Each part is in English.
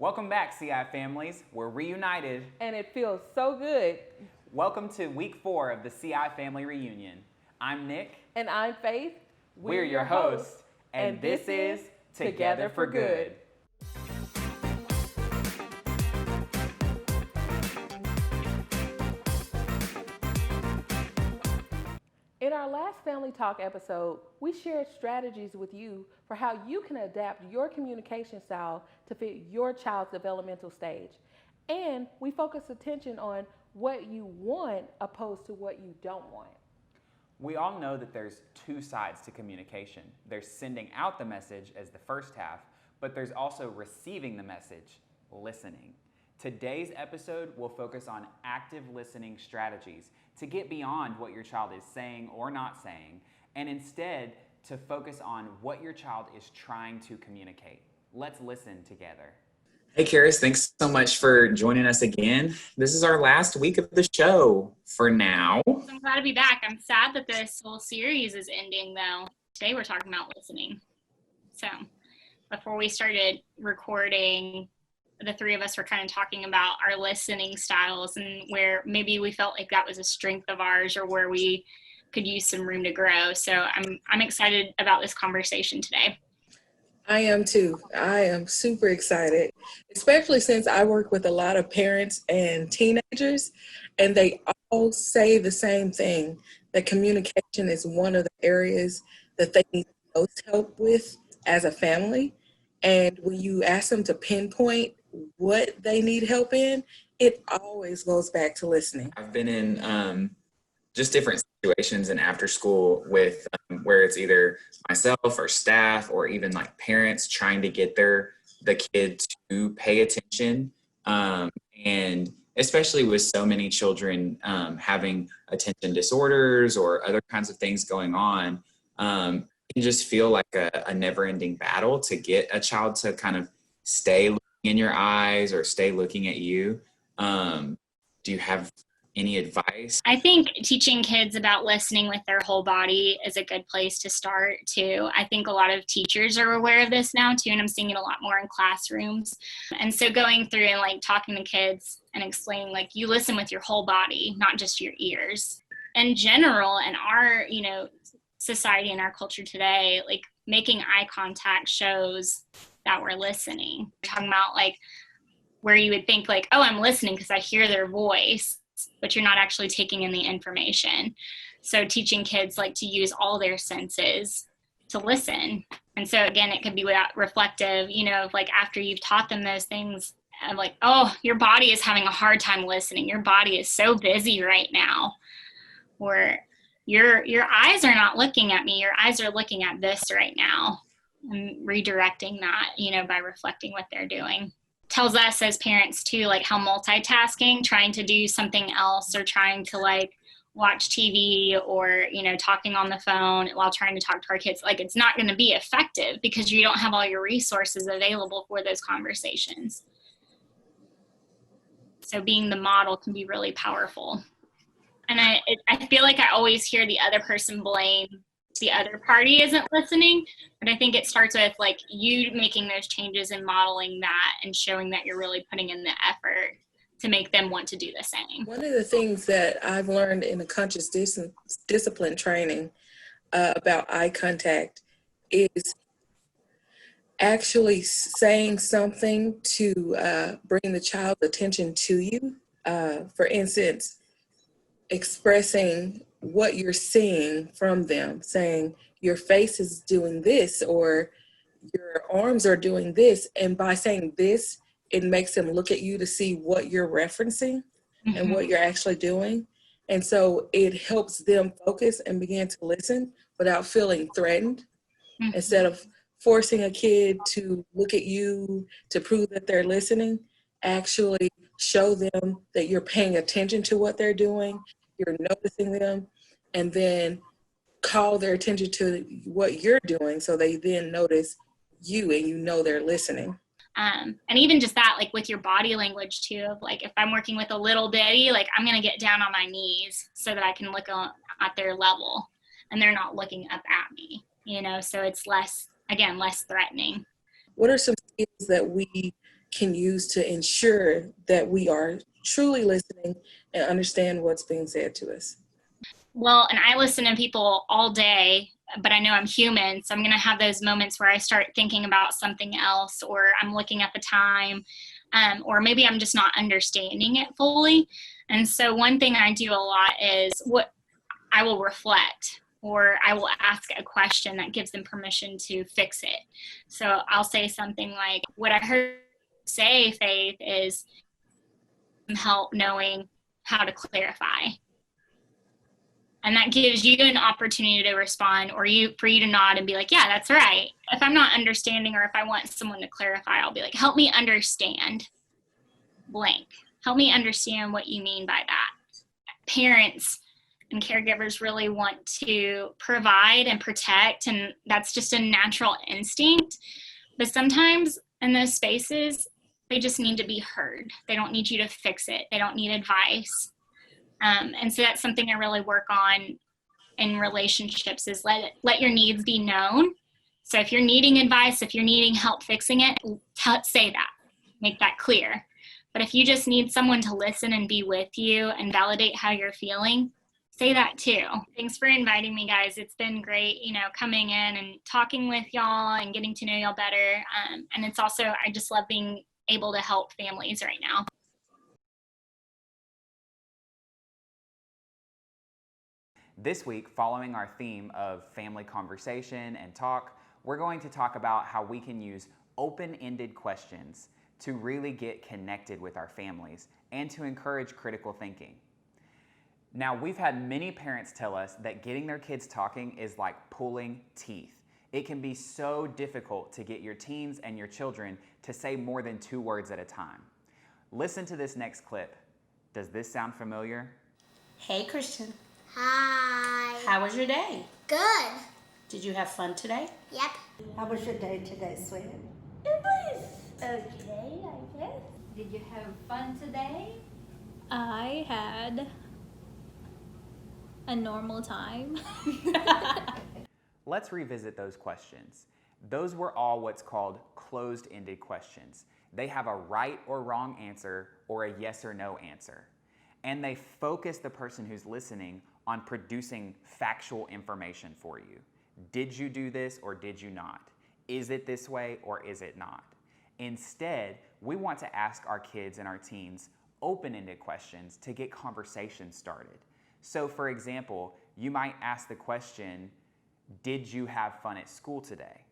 Welcome back, CI families. We're reunited. And it feels so good. Welcome to week 4 of the CI family reunion. I'm Nick. And I'm Faith. We're your hosts. And this is Together for Good. In our last Family Talk episode, we shared strategies with you for how you can adapt your communication style to fit your child's developmental stage. And we focused attention on what you want opposed to what you don't want. We all know that there's 2 sides to communication. There's sending out the message as the first half, but there's also receiving the message, listening. Today's episode will focus on active listening strategies to get beyond what your child is saying or not saying, and instead to focus on what your child is trying to communicate. Let's listen together. Hey, Karis, thanks so much for joining us again. This is our last week of the show for now. I'm glad to be back. I'm sad that this whole series is ending, though. Today we're talking about listening. So before we started recording, the 3 of us were kind of talking about our listening styles and where maybe we felt like that was a strength of ours or where we could use some room to grow. So I'm excited about this conversation today. I am too. I am super excited, especially since I work with a lot of parents and teenagers, and they all say the same thing, that communication is one of the areas that they need most help with as a family. And when you ask them to pinpoint what they need help in, it always goes back to listening. I've been in just different situations in after school with where it's either myself or staff or even like parents trying to get the kid to pay attention. And especially with so many children having attention disorders or other kinds of things going on, it can just feel like a never-ending battle to get a child to kind of stay looking in your eyes or stay looking at you. Do you have any advice? I think teaching kids about listening with their whole body is a good place to start too. I think a lot of teachers are aware of this now too, and I'm seeing it a lot more in classrooms. And so going through and like talking to kids and explaining like you listen with your whole body, not just your ears. In general, in our, society and our culture today, like making eye contact shows that we're listening. We're talking about like where you would think like, oh, I'm listening because I hear their voice, but you're not actually taking in the information. So teaching kids like to use all their senses to listen. And so again, it could be reflective, of like after you've taught them those things, I'm like, oh, your body is having a hard time listening. Your body is so busy right now. Or your eyes are not looking at me. Your eyes are looking at this right now. And redirecting that, by reflecting what they're doing. Tells us as parents too, like how multitasking, trying to do something else or trying to like watch TV or, talking on the phone while trying to talk to our kids, like it's not going to be effective because you don't have all your resources available for those conversations. So being the model can be really powerful. And I feel like I always hear the other person blame the other party isn't listening, but I think it starts with like you making those changes and modeling that and showing that you're really putting in the effort to make them want to do the same. One of the things that I've learned in the conscious discipline training about eye contact is actually saying something to bring the child's attention to you. For instance, expressing what you're seeing from them, saying your face is doing this or your arms are doing this. And by saying this, it makes them look at you to see what you're referencing and what you're actually doing. And so it helps them focus and begin to listen without feeling threatened. Instead of forcing a kid to look at you to prove that they're listening, actually show them that you're paying attention to what they're doing, you're noticing them, and then call their attention to what you're doing so they then notice you and they're listening. And even just that, like with your body language too, of like if I'm working with a little bitty, like I'm going to get down on my knees so that I can look at their level and they're not looking up at me, so it's less threatening. What are some skills that we can use to ensure that we are truly listening and understand what's being said to us? Well, and I listen to people all day, but I know I'm human, so I'm going to have those moments where I start thinking about something else, or I'm looking at the time, or maybe I'm just not understanding it fully. And so one thing I do a lot is what I will reflect, or I will ask a question that gives them permission to fix it. So I'll say something like, what I heard you say, Faith, is help knowing how to clarify. And that gives you an opportunity to respond, or for you to nod and be like, yeah, that's right. If I'm not understanding, or if I want someone to clarify, I'll be like, help me understand blank. Help me understand what you mean by that. Parents and caregivers really want to provide and protect, and that's just a natural instinct. But sometimes in those spaces, they just need to be heard. They don't need you to fix it. They don't need advice. And so that's something I really work on in relationships, is let your needs be known. So if you're needing advice, if you're needing help fixing it, say that, make that clear. But if you just need someone to listen and be with you and validate how you're feeling, say that too. Thanks for inviting me, guys. It's been great, coming in and talking with y'all and getting to know y'all better. And it's also, I just love being able to help families right now. This week, following our theme of family conversation and talk, we're going to talk about how we can use open-ended questions to really get connected with our families and to encourage critical thinking. Now, we've had many parents tell us that getting their kids talking is like pulling teeth. It can be so difficult to get your teens and your children to say more than 2 words at a time. Listen to this next clip. Does this sound familiar? Hey, Christian. Hi. How was your day? Good. Did you have fun today? Yep. How was your day today, sweetie? It was okay, I guess. Did you have fun today? I had a normal time. Let's revisit those questions. Those were all what's called closed-ended questions. They have a right or wrong answer or a yes or no answer. And they focus the person who's listening on producing factual information for you. Did you do this or did you not? Is it this way or is it not? Instead, we want to ask our kids and our teens open-ended questions to get conversations started. So for example, you might ask the question, did you have fun at school today?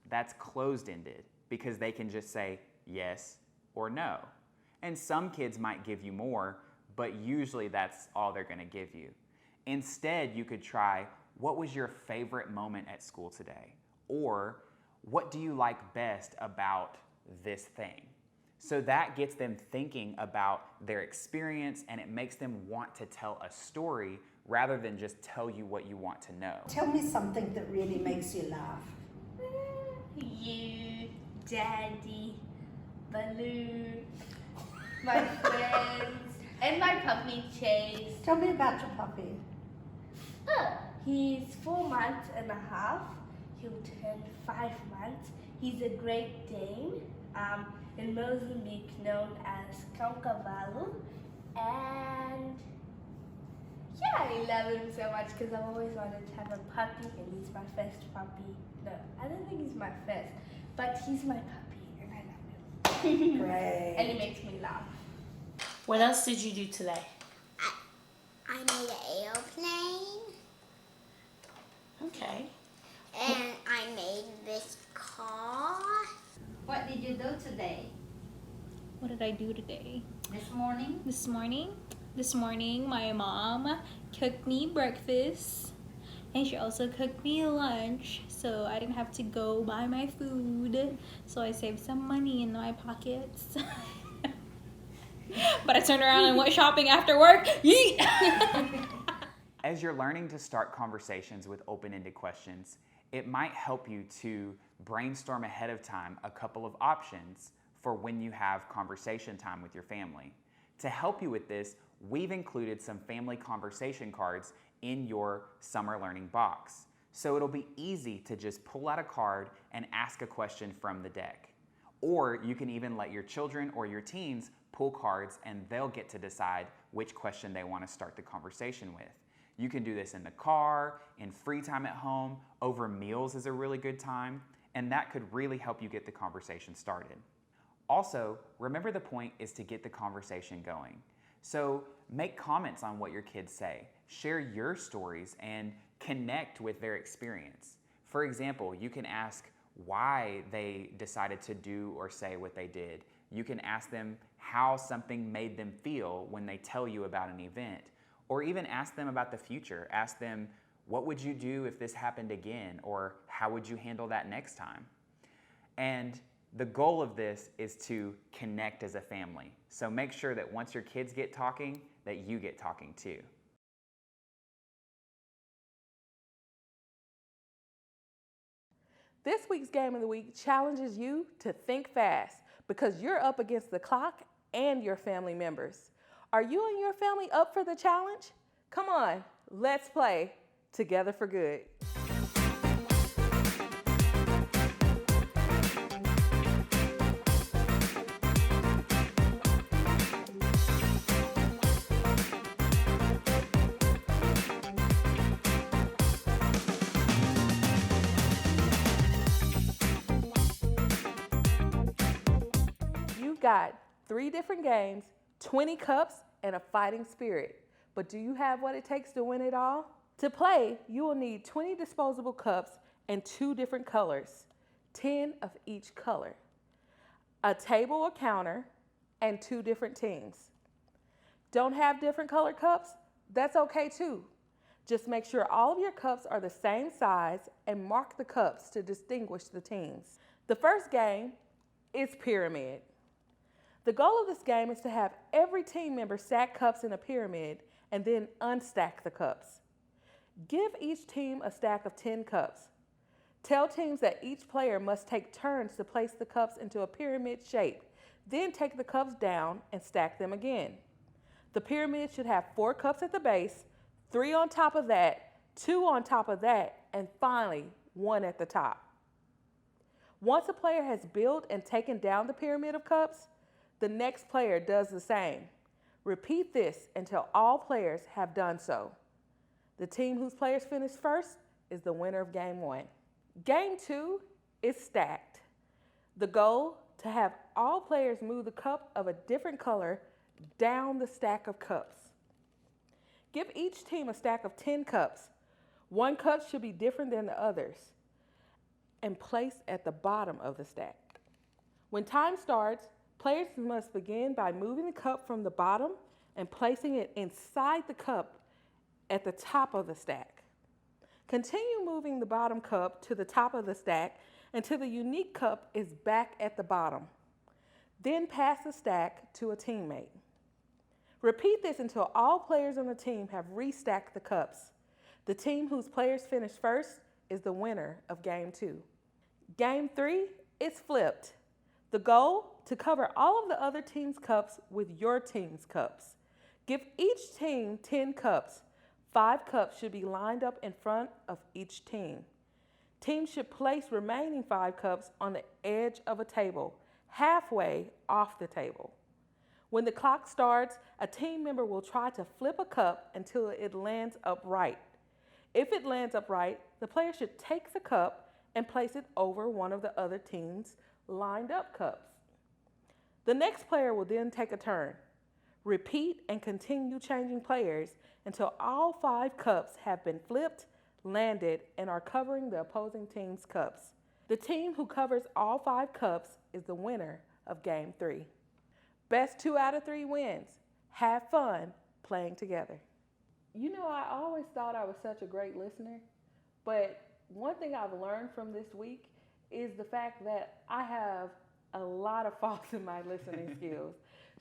That's closed-ended because they can just say yes or no. And some kids might give you more, but usually that's all they're going to give you. Instead, you could try, what was your favorite moment at school today? Or what do you like best about this thing? So that gets them thinking about their experience, and it makes them want to tell a story rather than just tell you what you want to know. Tell me something that really makes you laugh. You, Daddy, Baloo, my friends, and my puppy Chase. Tell me about your puppy. He's 4 months and a half. He'll turn 5 months. He's a Great Dane, in Mozambique known as Cavalo. And yeah, I love him so much because I've always wanted to have a puppy, and he's my first puppy. No, I don't think he's my first, but he's my puppy, and I love him. Great. And he makes me laugh. What else did you do today? I made an airplane, Okay. and I made this car. What did you do today? What did I do today? This morning? This morning, my mom cooked me breakfast, and she also cooked me lunch, so I didn't have to go buy my food, so I saved some money in my pockets. But I turned around and went shopping after work. Yeet! As you're learning to start conversations with open-ended questions, it might help you to brainstorm ahead of time a couple of options for when you have conversation time with your family. To help you with this, we've included some family conversation cards in your summer learning box. So it'll be easy to just pull out a card and ask a question from the deck. Or you can even let your children or your teens pull cards and they'll get to decide which question they want to start the conversation with. You can do this in the car, in free time at home, over meals is a really good time, and that could really help you get the conversation started. Also, remember the point is to get the conversation going. So make comments on what your kids say, share your stories, and connect with their experience. For example, you can ask why they decided to do or say what they did. You can ask them how something made them feel when they tell you about an event, or even ask them about the future. Ask them, what would you do if this happened again? Or how would you handle that next time? And the goal of this is to connect as a family. So make sure that once your kids get talking, that you get talking too. This week's Game of the Week challenges you to think fast because you're up against the clock and your family members. Are you and your family up for the challenge? Come on, let's play Together for Good. You've got 3 different games, 20 cups, and a fighting spirit. But do you have what it takes to win it all? To play, you will need 20 disposable cups and 2 different colors, 10 of each color, a table or counter, and 2 different teams. Don't have different colored cups? That's okay too. Just make sure all of your cups are the same size and mark the cups to distinguish the teams. The first game is Pyramid. The goal of this game is to have every team member stack cups in a pyramid and then unstack the cups. Give each team a stack of 10 cups. Tell teams that each player must take turns to place the cups into a pyramid shape, then take the cups down and stack them again. The pyramid should have 4 cups at the base, 3 on top of that, 2 on top of that, and finally 1 at the top. Once a player has built and taken down the pyramid of cups, the next player does the same. Repeat this until all players have done so. The team whose players finish first is the winner of Game 1. Game 2 is Stacked. The goal, to have all players move the cup of a different color down the stack of cups. Give each team a stack of 10 cups. 1 cup should be different than the others and placed at the bottom of the stack. When time starts, players must begin by moving the cup from the bottom and placing it inside the cup at the top of the stack. Continue moving the bottom cup to the top of the stack until the unique cup is back at the bottom. Then pass the stack to a teammate. Repeat this until all players on the team have restacked the cups. The team whose players finish first is the winner of Game 2. Game 3 is Flipped. The goal, to cover all of the other team's cups with your team's cups. Give each team 10 cups. 5 cups should be lined up in front of each team. Teams should place remaining 5 cups on the edge of a table, halfway off the table. When the clock starts, a team member will try to flip a cup until it lands upright. If it lands upright, the player should take the cup and place it over one of the other team's lined up cups. The next player will then take a turn. Repeat and continue changing players until all 5 cups have been flipped, landed, and are covering the opposing team's cups. The team who covers all 5 cups is the winner of Game 3. Best 2 out of 3 wins. Have fun playing together. You know, I always thought I was such a great listener, but one thing I've learned from this week is the fact that I have a lot of faults in my listening skills.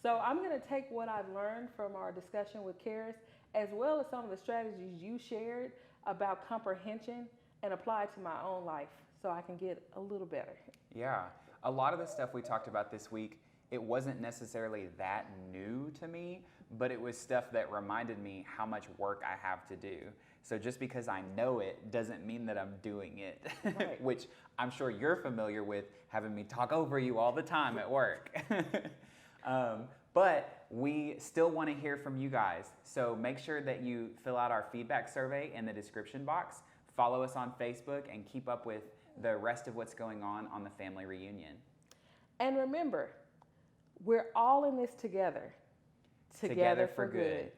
So I'm going to take what I've learned from our discussion with Karis, as well as some of the strategies you shared about comprehension, and apply it to my own life so I can get a little better. Yeah, a lot of the stuff we talked about this week, it wasn't necessarily that new to me, but it was stuff that reminded me how much work I have to do. So just because I know it doesn't mean that I'm doing it, Right. which I'm sure you're familiar with, having me talk over you all the time at work. But we still want to hear from you guys. So make sure that you fill out our feedback survey in the description box. Follow us on Facebook and keep up with the rest of what's going on the family reunion. And remember, we're all in this together. Together for good.